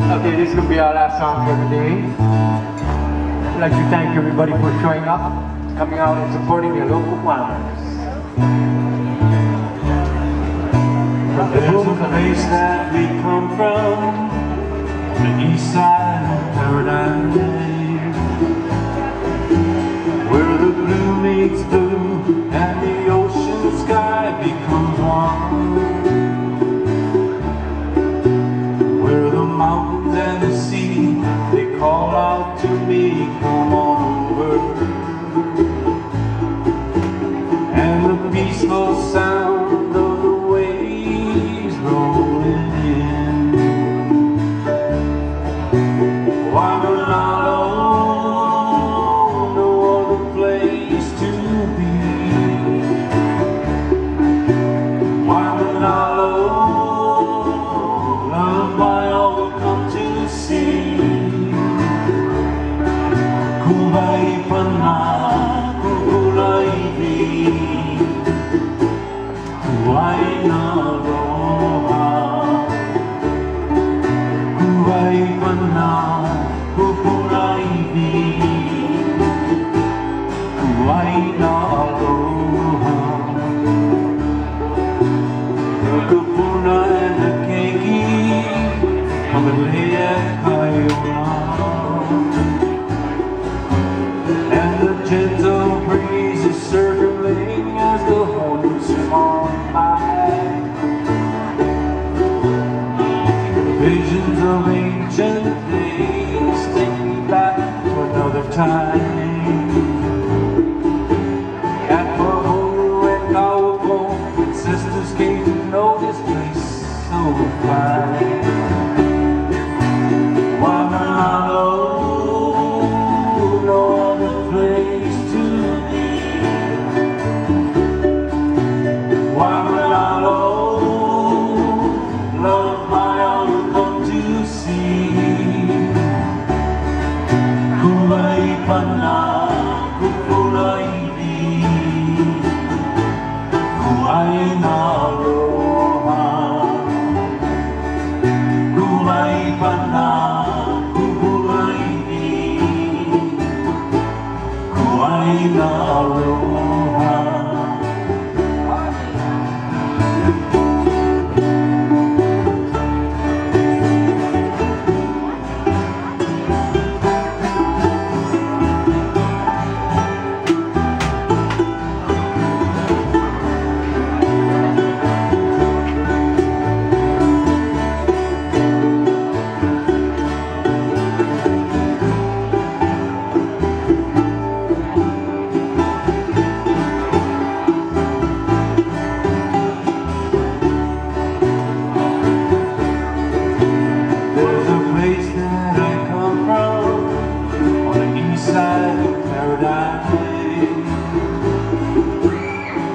Okay, this is going to be our last song for the day. I'd like to thank everybody for showing up, coming out and supporting your local farmers. There's a place that we come from, the east side of paradise, where the blue meets blue and the ocean sky becomes one, where the mountains and the sea, they call out to me, come on over. And the peaceful sound of the waves rolling in, Waimānalo, no other place to be. Waimānalo, loved by all who come to see. Kuvaipana, kukulaivi, Wainaloha, Kuvaipana, kukulaivi, Wainaloha. The kupuna and the keiki come and lay at Kaiona, and the gentle breeze is circling as the horns swim on by. Visions of ancient days take me back to another time. At Pahoru and Kaupo, sisters came to know this place so fine. Waimānalo, no other place to be. Waimānalo, loved by all who come to see. Kuvaipana, kukulaivi, Wainaloha. Kuvaipana, kukulaivi, Wainaloha.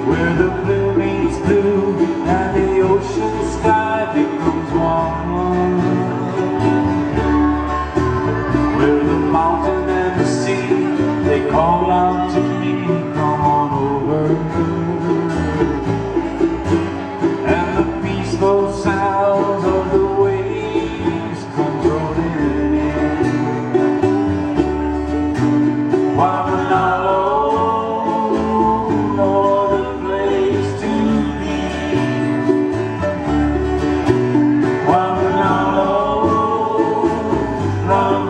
Where the blue meets blue and the ocean sky becomes one, where the mountain and the sea, they call out to me, come on over. And the peaceful sounds of the waves comes rolling in. Waimānalo,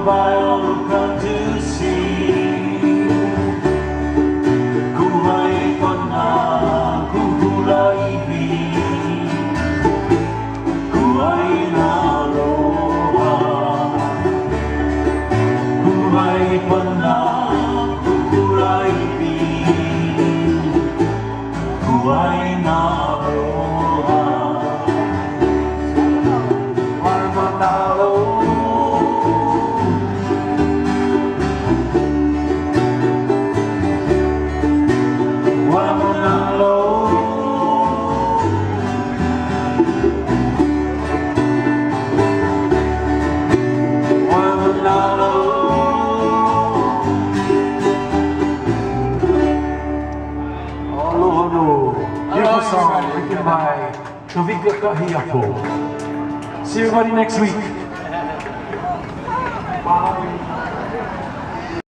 by all who come to see. Kuvaipana, kukulaivi, Wainaloha. Kuvaipana, kukulaivi, Wainaloha. Waimānalo, Song written by Tawika Kahiapo. See everybody next week.